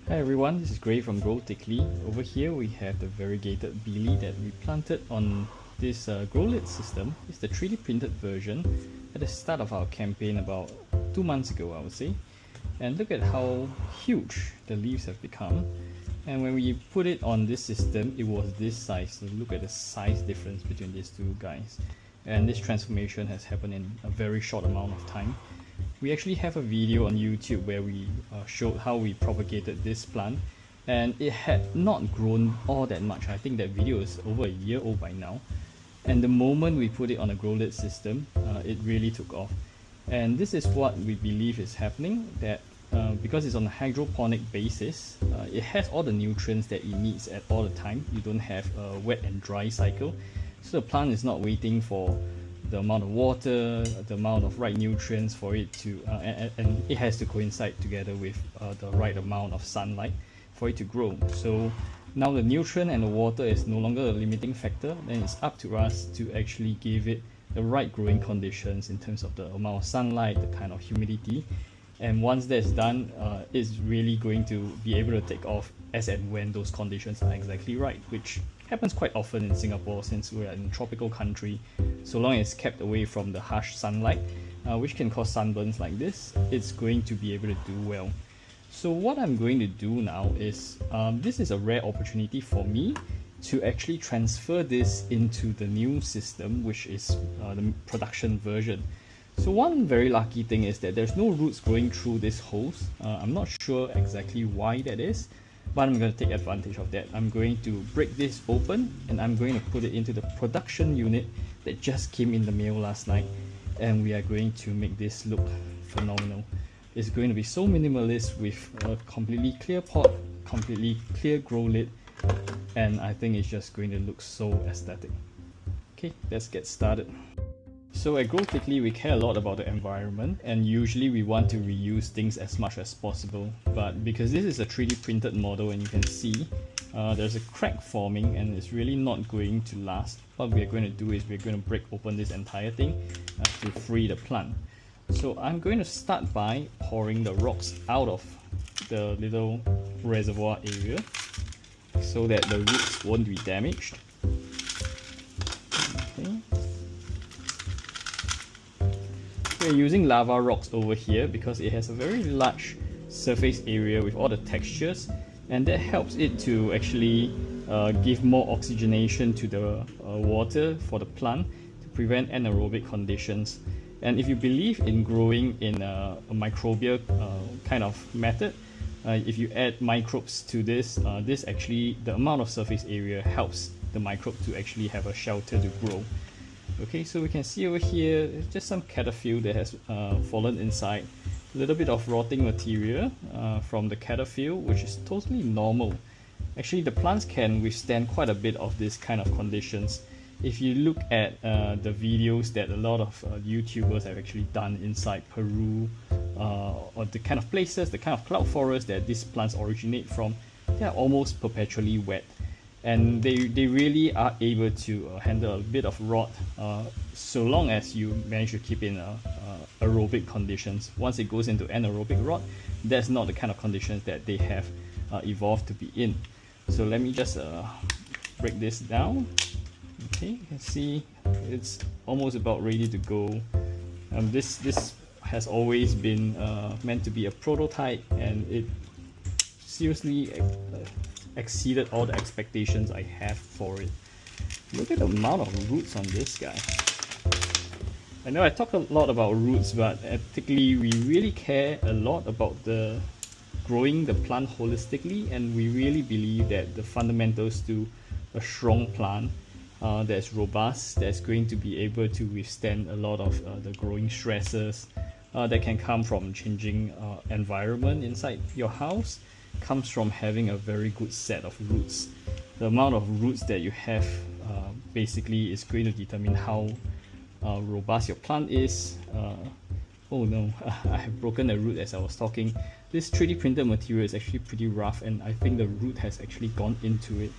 Hi everyone, this is Gray from Repotting. Over here we have the variegated billie that we planted on this GrowLid system. It's the 3D printed version at the start of our campaign about 2 months ago, I would say. And look at how huge the leaves have become. And when we put it on this system, it was this size. So look at the size difference between these two guys. And this transformation has happened in a very short amount of time. We actually have a video on YouTube where we showed how we propagated this plant, and it had not grown all that much. I think that video is over a year old by now, and the moment we put it on a GrowLid system, it really took off. And this is what we believe is happening, that because it's on a hydroponic basis, it has all the nutrients that it needs at all the time. You don't have a wet and dry cycle, so the plant is not waiting for the amount of water, the amount of right nutrients for it to, and it has to coincide together with the right amount of sunlight for it to grow. So now the nutrient and the water is no longer a limiting factor, then it's up to us to actually give it the right growing conditions in terms of the amount of sunlight, the kind of humidity. And once that's done, it's really going to be able to take off as and when those conditions are exactly right, which happens quite often in Singapore since we're in a tropical country. So long as it's kept away from the harsh sunlight, which can cause sunburns like this, it's going to be able to do well. So what I'm going to do now is, this is a rare opportunity for me to actually transfer this into the new system, which is the production version. So one very lucky thing is that there's no roots growing through this hose. I'm not sure exactly why that is, but I'm going to take advantage of that. I'm going to break this open and I'm going to put it into the production unit that just came in the mail last night, and we are going to make this look phenomenal. It's going to be so minimalist with a completely clear pot, completely clear GrowLid, and I think it's just going to look so aesthetic. Okay, let's get started. So at GrowLid, we care a lot about the environment, and usually we want to reuse things as much as possible. But because this is a 3D printed model and you can see there's a crack forming and it's really not going to last, what we're going to do is we're going to break open this entire thing to free the plant. So I'm going to start by pouring the rocks out of the little reservoir area so that the roots won't be damaged. Okay. We're using lava rocks over here because it has a very large surface area with all the textures, and that helps it to actually give more oxygenation to the water for the plant to prevent anaerobic conditions. And if you believe in growing in a microbial kind of method, if you add microbes to this, the amount of surface area helps the microbe to actually have a shelter to grow. Okay, so we can see over here just some cataphyll that has fallen inside, a little bit of rotting material from the cataphyll, which is totally normal. Actually, the plants can withstand quite a bit of this kind of conditions. If you look at the videos that a lot of YouTubers have actually done inside Peru, or the kind of places, the kind of cloud forest that these plants originate from, they are almost perpetually wet. And they really are able to handle a bit of rot so long as you manage to keep in aerobic conditions. Once it goes into anaerobic rot, that's not the kind of conditions that they have evolved to be in. So let me just break this down. Okay, you can see it's almost about ready to go. This has always been meant to be a prototype, and it seriously exceeded all the expectations I have for it. Look at the amount of roots on this guy. I know I talk a lot about roots, but ethically we really care a lot about the growing the plant holistically, and we really believe that the fundamentals to a strong plant that's robust, that's going to be able to withstand a lot of the growing stresses that can come from changing environment inside your house, comes from having a very good set of roots. The amount of roots that you have basically is going to determine how robust your plant is. Oh no, I have broken the root as I was talking. This 3D printed material is actually pretty rough, and I think the root has actually gone into it.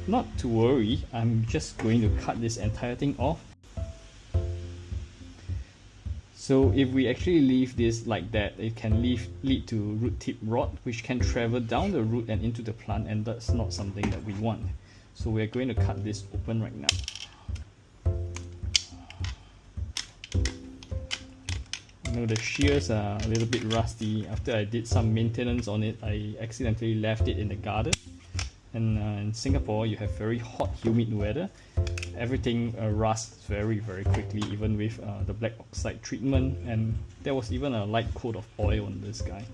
Not to worry, I'm just going to cut this entire thing off. So if we actually leave this like that, it can lead to root tip rot, which can travel down the root and into the plant, and that's not something that we want. So we're going to cut this open right now. You know, the shears are a little bit rusty. After I did some maintenance on it, I accidentally left it in the garden. And in Singapore, you have very hot, humid weather. Everything rusts very quickly, even with the black oxide treatment, and there was even a light coat of oil on this guy.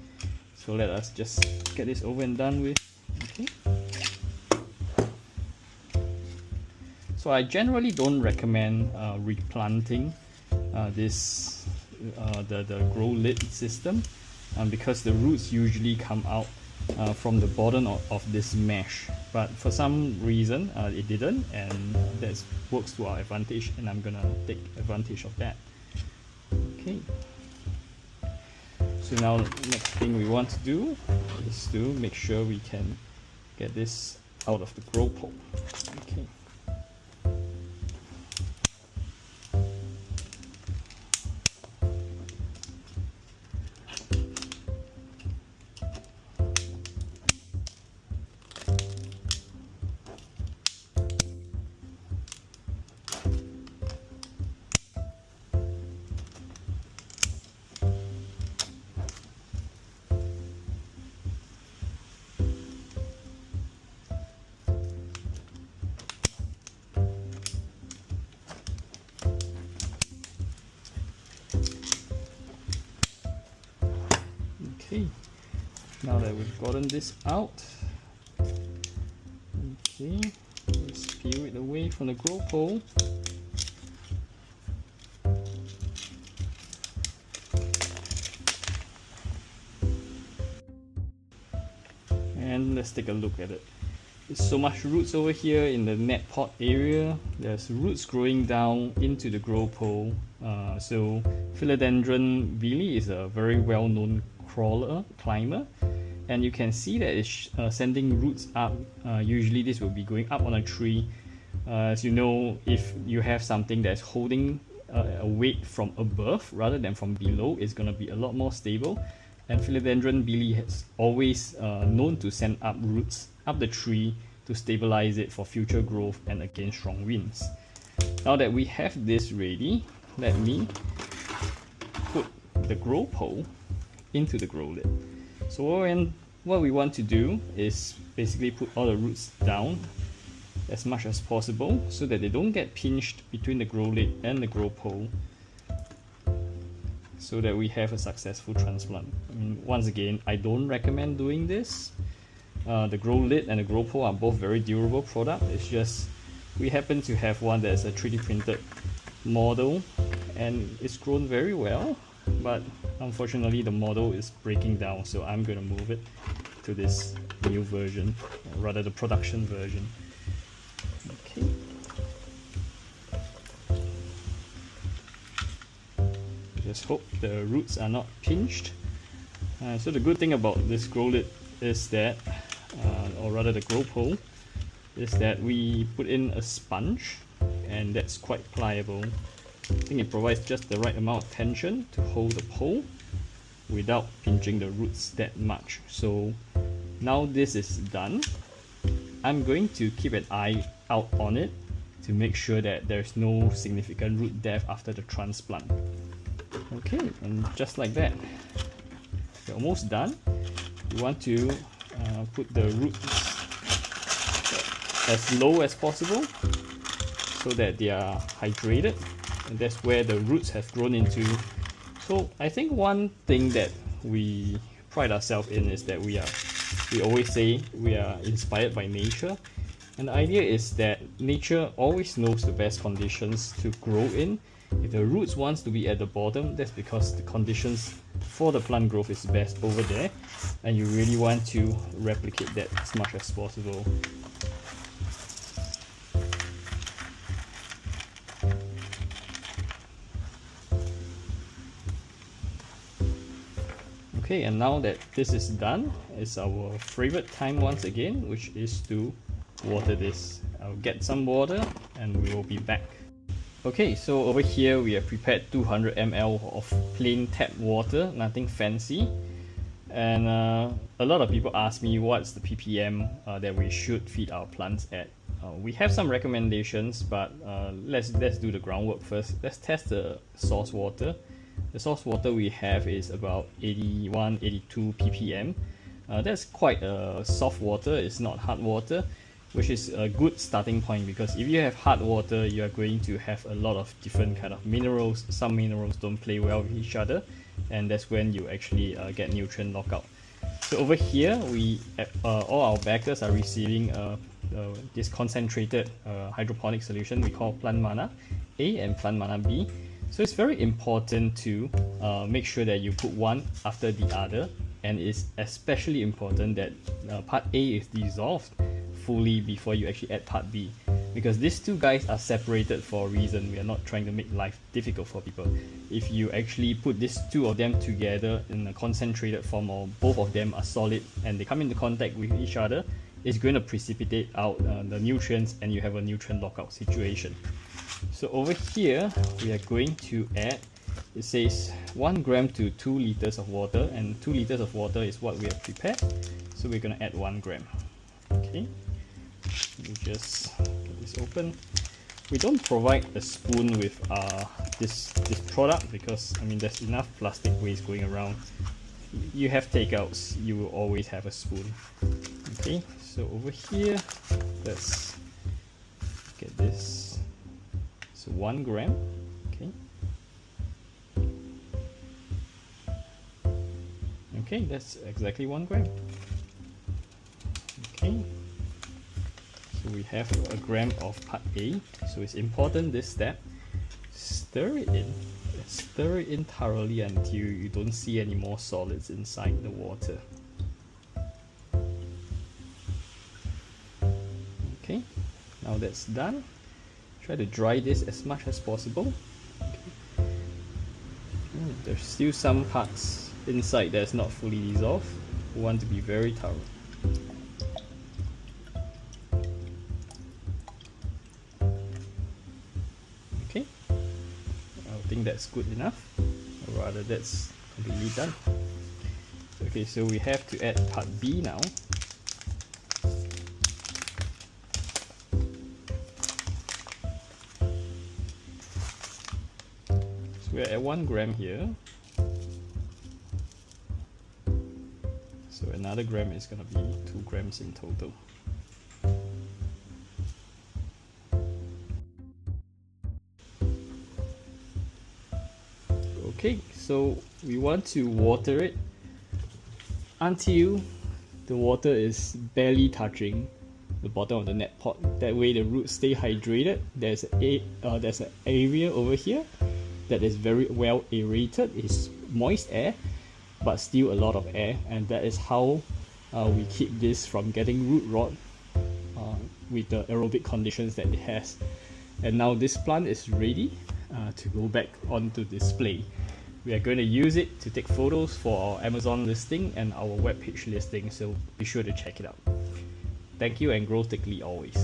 So let us just get this over and done with. Okay. So I generally don't recommend replanting the GrowLid system because the roots usually come out from the bottom of this mesh, but for some reason it didn't, and that works to our advantage, and I'm gonna take advantage of that. Okay, so now the next thing we want to do is to make sure we can get this out of the grow pole. Okay. Okay, now that we've gotten this out, okay, let's peel it away from the grow pole. And let's take a look at it. There's so much roots over here in the net pot area. There's roots growing down into the grow pole. So Philodendron billie is a very well-known climber, and you can see that it's sending roots up. Usually this will be going up on a tree. As you know, if you have something that's holding a weight from above rather than from below, it's going to be a lot more stable. And Philodendron billie has always known to send up roots up the tree to stabilize it for future growth and against strong winds. Now that we have this ready, let me put the grow pole into the GrowLid. So what we want to do is basically put all the roots down as much as possible so that they don't get pinched between the GrowLid and the grow pole, so that we have a successful transplant. I mean, once again, I don't recommend doing this. The GrowLid and the grow pole are both very durable products. It's just we happen to have one that's a 3D printed model and it's grown very well, but unfortunately the model is breaking down, so I'm going to move it to this new version, or rather the production version. Okay. Just hope the roots are not pinched. So the good thing about this GrowLid is that, or rather the grow pole, is that we put in a sponge, and that's quite pliable. I think it provides just the right amount of tension to hold the pole without pinching the roots that much. So now this is done, I'm going to keep an eye out on it to make sure that there's no significant root death after the transplant. Okay, and just like that, we're almost done. You want to put the roots as low as possible so that they are hydrated, and that's where the roots have grown into. So I think one thing that we pride ourselves in is that we always say we are inspired by nature, and the idea is that nature always knows the best conditions to grow in. If the roots wants to be at the bottom, that's because the conditions for the plant growth is best over there, and you really want to replicate that as much as possible. Okay, and now that this is done, it's our favorite time once again, which is to water this. I'll get some water and we will be back. Okay, so over here we have prepared 200 ml of plain tap water, nothing fancy. And a lot of people ask me what's the ppm that we should feed our plants at. We have some recommendations, but let's do the groundwork first. Let's test the source water. The source water we have is about 81, 82 ppm. That's quite soft water, it's not hard water, which is a good starting point, because if you have hard water, you are going to have a lot of different kind of minerals. Some minerals don't play well with each other, and that's when you actually get nutrient lockout. So over here, we all our backers are receiving this concentrated hydroponic solution we call Plant Mana A and Plant Mana B. So it's very important to make sure that you put one after the other, and it's especially important that part A is dissolved fully before you actually add part B, because these two guys are separated for a reason. We are not trying to make life difficult for people. If you actually put these two of them together in a concentrated form, or both of them are solid and they come into contact with each other, it's going to precipitate out the nutrients, and you have a nutrient lockout situation. So over here we are going to add, it says 1 gram to 2 liters of water, and 2 liters of water is what we have prepared, so we're going to add 1 gram. Okay, let me just get this open. We don't provide a spoon with this product, because I mean there's enough plastic waste going around. You have takeouts, you will always have a spoon. Okay, so over here, let's get this. So 1 gram. Okay. Okay, that's exactly 1 gram. Okay. So we have a gram of part A. So it's important, this step. Stir it in. Stir it in thoroughly until you don't see any more solids inside the water. Okay, now that's done. Try to dry this as much as possible. Okay. There's still some parts inside that's not fully dissolved. We want to be very thorough. Okay, I think that's good enough, or rather that's completely done. Okay, so we have to add part B now. So we're at 1 gram here. So another gram is going to be 2 grams in total. Okay, so we want to water it until the water is barely touching the bottom of the net pot. That way the roots stay hydrated. There's an area over here that is very well aerated. It's moist air, but still a lot of air, and that is how we keep this from getting root rot with the aerobic conditions that it has. And now this plant is ready to go back onto display. We are going to use it to take photos for our Amazon listing and our webpage listing, so be sure to check it out. Thank you, and grow thickly always.